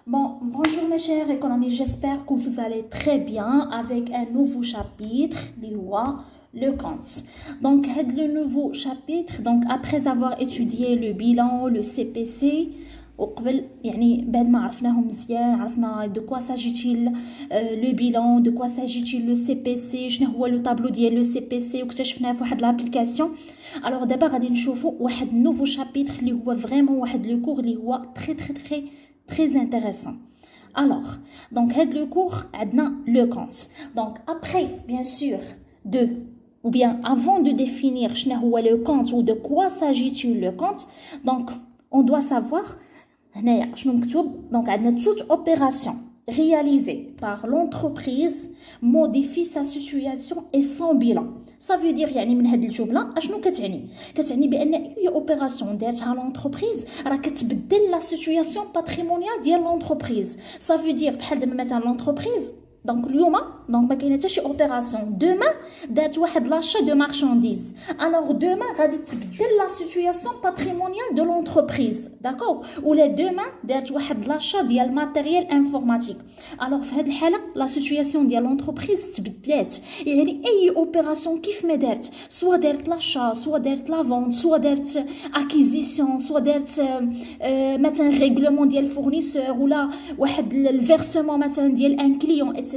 Bon, bonjour mes chers économistes, j'espère que vous allez très bien avec un nouveau chapitre, le compte. Donc, le nouveau chapitre, donc après avoir étudié le bilan, le CPC, وقبل يعني بعد ما عرفناهم مزيان عرفنا de quoi s'agit-il le bilan de quoi s'agit-il le CPC شنو هو لو طابلو ديال لو CPC واكتشفناه في واحد لابليكاسيون alors دابا غادي نشوفوا واحد نوفو شابيتر اللي هو فريمون واحد لو كور اللي هو très intéressant. Alors, donc, le cours, le compte. Donc, après, bien sûr, ou bien avant de définir le compte ou de quoi s'agit-il le compte, donc, on doit savoir, donc, toute opération réalisée par l'entreprise modifie sa situation et son bilan. Ça veut dire يعني من هذه الجمله اشنو كتعني بان اي اوبيراسيون دارتها لونتربريز راه كتبدل لا سيتوياسيون باتريمونيال ديال لونتربريز. Ça veut dire بحال دابا مثلا لونتربريز دونك اليوم دونك ما كاينه حتى شي اوبيراسيون دوما دارت واحد لاشا دو مارشانديز الوغ دوما غادي تبدل لا سيتوياسيون باتريمونيال دو لونتربريز داكوغ ولا دوما دارت واحد لاشا ديال ماتيريال انفورماتيك الوغ في هذه الحاله لا سيتوياسيون ديال لونتربريز تبدلات يعني اي اوبيراسيون كيف ما دارت سوا دارت لاشا سوا دارت لا فونت سوا دارت اكيزيسيون سوا دارت مثلا ريغلومون ديال فورنيسور ولا واحد الفيرسمون مثلا ديال ان كليون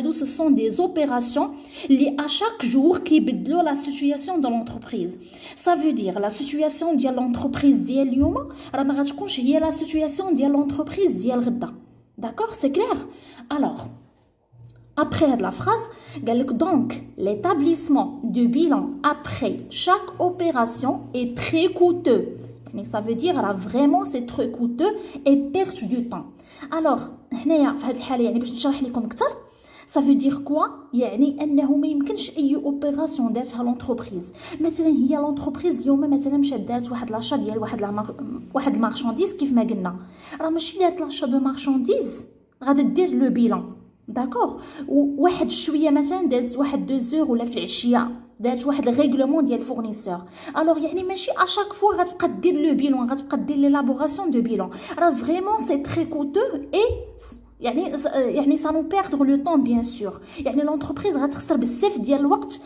ce sont des opérations qui à chaque jour qui بدلوا la situation de l'entreprise. Ça veut dire la situation de l'entreprise ديال اليوم راه ما غتكونش هي la situation ديال l'entreprise ديال غدا. D'accord, c'est clair? Alors, après la phrase, donc l'établissement de bilan après chaque opération est très coûteux. Ça veut dire vraiment c'est très coûteux et perte du temps. Alors, هنايا في هذه الحاله يعني باش نشرح لكم اكثر ça veut dire quoi يعني انه ما يمكنش اي اوبيراسيون دارتها لونتربريز مثلا هي لونتربريز اليوم مثلا مشات دارت واحد لاشا ديال واحد المارشانديز كيف ما قلنا راه ماشي دارت لاشا دو مارشانديز غادا دير لو بيلان داكوغ وواحد شويه مثلا دازت واحد 2 زور ولا في العشيه دارت واحد الريغلومون ديال فورنيسور الوغ يعني ماشي اشاك فوا غتبقى دير لو بيلون غتبقى دير ليلابوراسيون دو بيلون راه فريمون سي تري كوتو اي يعني ça nous perdre le temps bien sûr يعني l'entreprise غتخسر بزاف ديال الوقت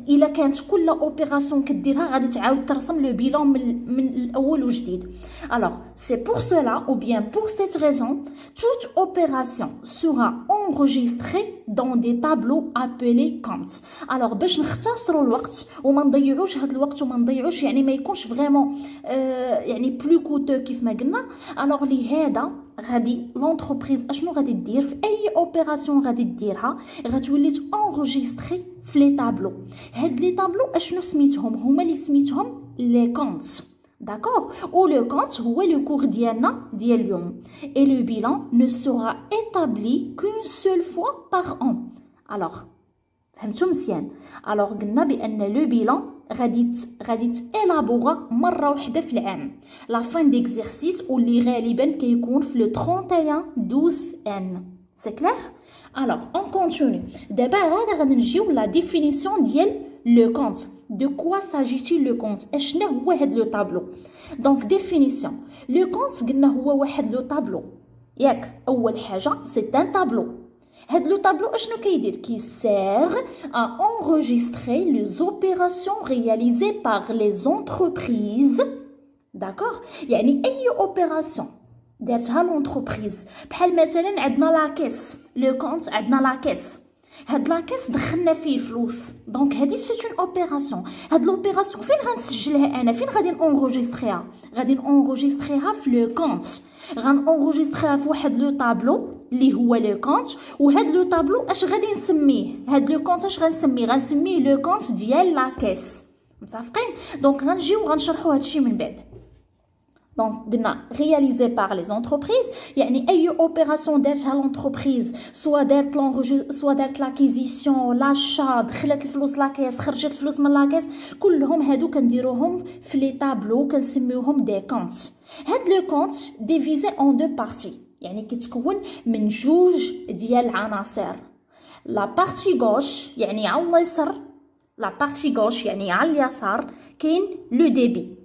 الا كانت كل اوبيراسيون كديرها غادي تعاود ترسم لو بيلون من الاول وجديد. Alors c'est pour cela ou bien pour cette raison toute opération sera enregistrée dans des tableaux appelés comptes. Alors باش نختصروا الوقت وما نضيعوش هذا الوقت وما نضيعوش يعني ما يكونش فريمون يعني بلو كوتو كيف ما قلنا alors لهذا غادي لونتربريز اشنو غادي دير في اي اوبيراسيون غادي ديرها غتولي انغوجيستري في لي طابلو. هاد لي طابلو اشنو سميتهم هما اللي سميتهم لي كونت داكوغ و لو كونت هو لو كور ديالنا ديال اليوم et le bilan ne sera établi qu'une seule fois par an. alors فهمتوا مزيان alors قلنا بان لو بيلان غادي تالابورا مره واحده في العام لا فان ديكزيرسيس واللي غالبا كيكون في لو 31/12 ان سي كلير. alors on continue دابا غادي نجيو لا ديفينيسيون ديال لو كونت de quoi s'agit-il le compte اشنا هو هاد لو طابلو دونك ديفينيسيون لو كونت قلنا هو واحد لو طابلو ياك اول حاجه سي ان طابلو هاد لو طابلو اشنو كيدير كيسير à enregistrer les opérations réalisées par les entreprises d'accord يعني اي اوبيراسيون دارتها لونتربريز بحال مثلا عندنا لاكيس لو كونت عندنا لاكيس هاد لاكيس دخلنا فيه الفلوس دونك هادي سيت اون اوبيراسيون هاد لوبيراسيون فين غنسجلها انا فين غادي نونغوجيستريها غادي نونغوجيستريها في لو كونت غنونغوجيستريها في واحد لو طابلو اللي هو لو كونت وهاد لو طابلو اش غادي نسميه هاد لو كونت اش غنسميه لو كونت ديال لاكيس متفقين دونك غنجيو غنشرحوا هادشي من بعد. Donc, réalisé par les entreprises, يعني أي opération دارتها l'entreprise soit دارت l'acquisition, l'achat, دخلت الفلوس لاكيس خرجت الفلوس من لاكيس كلهم هادو كنديروهم في لي طابلو كنسميوهم دي كونت. هاد لو كونت ديفيزي en deux parties يعني كتكون من جوج ديال العناصر لا بارتي غوش يعني على اليسار لا بارتي غوش يعني على اليسار كاين لو ديبي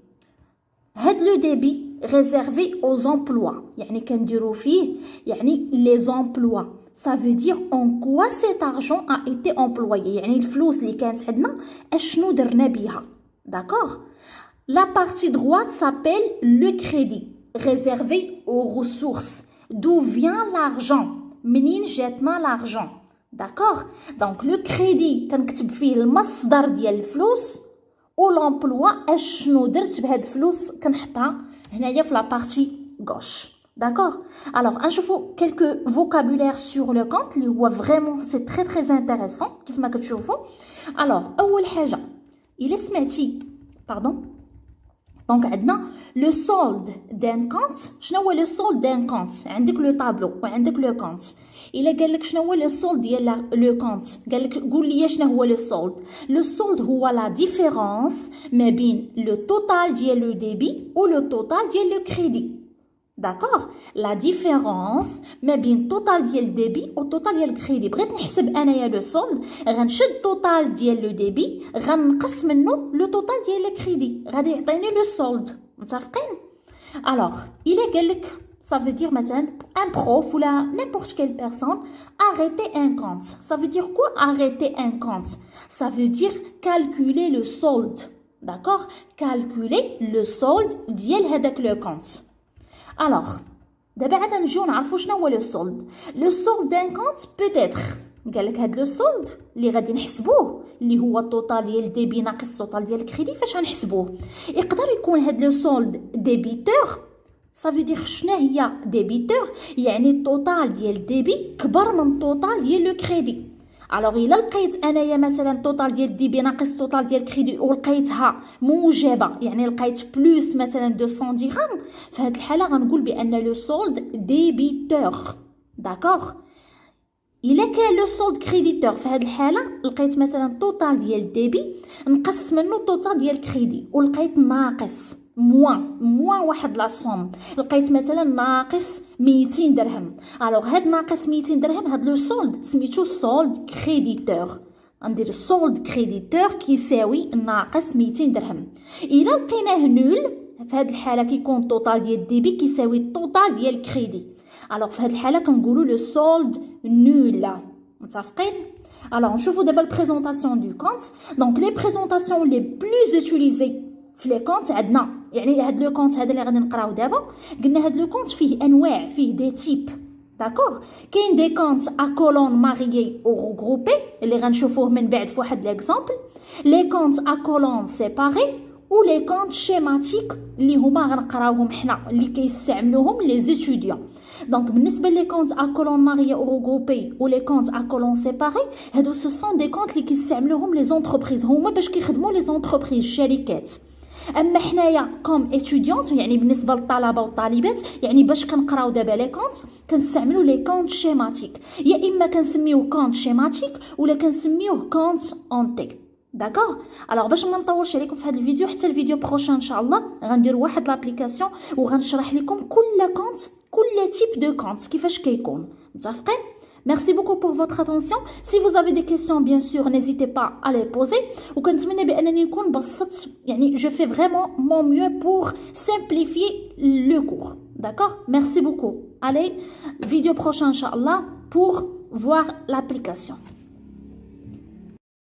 هاد لو ديبي réservé aux emplois يعني كنديرو فيه يعني les emplois. Ça veut dire en quoi cet argent a été employé يعني الفلوس اللي كانت عندنا اشنو درنا بيها. D'accord. La partie droite s'appelle le crédit réservé aux ressources. D'où vient l'argent منين جاتنا l'argent. D'accord. Donc le crédit كنكتب فيه المصدر ديال الفلوس و l'emploi اشنو درت بهاد الفلوس كنحطها هنايا في la partie gauche. D'accord. Alors نشوفوا quelques vocabulaires sur le compte اللي هو vraiment c'est très très intéressant كيف ما كتشوفوا. Alors اول حاجه الا سمعتي pardon. Donc عندنا le solde d'un compte. شنو هو le solde d'un compte؟ عندك لو طابلو وعندك لو كونت. الا قال لك شنو هو لو solde ديال لو كونت قال لك قول لي شنو هو لو solde. لو solde هو لا ديفيرونس ما بين لو توتال ديال لو ديبي و لو توتال ديال لو كريدي. D'accord. La différence ما بين توتال ديال الديبي و توتال ديال الكريدي. بغيت نحسب انايا لو سولد غنشد توتال ديال لو ديبي غنقص منه لو توتال ديال الكريدي غادي يعطيني لو سولد. متفقين؟ الوغ الا قال لك ça veut dire مثلا un prof ou la n'importe quelle personne arrêter un compte. Ça veut dire quoi arrêter un compte? Ça veut dire calculer le solde. D'accord. Calculer le solde ديال هذاك le compte. Alors, d'abord, on va voir le solde. Le solde d'un compte peut être, le solde, اللي غادي نحسبوه اللي هو التوتال ديال الديبي ناقص التوتال ديال الكريدي فاش غنحسبوه. يقدر يكون هاد لو سولد ديبيتور. Ça veut dire شنو هي ديبيتور؟ يعني التوتال ديال الديبي كبر من التوتال ديال لو كريدي. الوغ الا لقيت انايا مثلا التوتال ديال الديبي ناقص التوتال ديال الكريدي ولقيتها موجبه يعني لقيت بلوس مثلا 200 درهم في هذه الحاله غنقول بان لو سولد ديبيتور. داكوغ. الا كان لو سولد كريديتور في هذه الحاله لقيت مثلا التوتال ديال الديبي نقص منه التوتال ديال الكريدي ولقيت ناقص موان واحد لا سوم لقيت مثلا ناقص 200 درهم. الوغ هاد ناقص 200 درهم هاد لو سولد سميتو سولد كريديتور. غندير سولد كريديتور كيساوي ناقص 200 درهم. الا لقيناه نول في هاد الحاله كيكون التوتال ديال الديبي كيساوي التوتال ديال الكريدي. الوغ في هاد الحاله كنقولوا لو سولد نول. متفقين؟ الوغ نشوفوا دابا البريزونطاسيون دو كونت. دونك لي بريزونطاسيون لي بلوز اوتيليزي في لي كونت عندنا يعني هاد لو كونت هذا اللي غادي نقراو دابا قلنا هاد لو كونت فيه انواع فيه دي تيب. داكوغ. كاين دي كونت ا كولون ماريي او ريغروبي اللي غنشوفوه من بعد في واحد ليكزامبل. لي كونت ا كولون سيباري و لي كونت شيماتيك اللي هما غنقراوهم حنا اللي كيستعملوهم لي زيتوديون. دونك بالنسبه لي كونت ا كولون ماريي او ريغروبي و لي كونت ا كولون سيباري هادو سو سون دي كونت اللي كيستعملوهم لي زونتربريز هما باش كيخدموا لي زونتربريز الشركات. اما حنايا كوم اتوديونت يعني بالنسبه للطلبه والطالبات يعني باش كنقراو دابا لي كونت كنستعملوا لي كونت شيماتيك يا اما كنسميوه كونت شيماتيك ولا كنسميوه كونت اونتي. داكوغ. الوغ باش ما نطولش عليكم في هذا الفيديو حتى الفيديو بروشان ان شاء الله غندير واحد لابليكاسيون وغنشرح لكم كل كونت كل تيب دو كونت كيفاش كيكون. متفقين؟ Merci beaucoup pour votre attention. Si vous avez des questions, bien sûr, n'hésitez pas à les poser. Ou كنتمنى بأنني نكون بسطت يعني je fais vraiment mon mieux pour simplifier le cours. D'accord? Merci beaucoup. Allez, vidéo prochaine, Inch'Allah, pour voir l'application.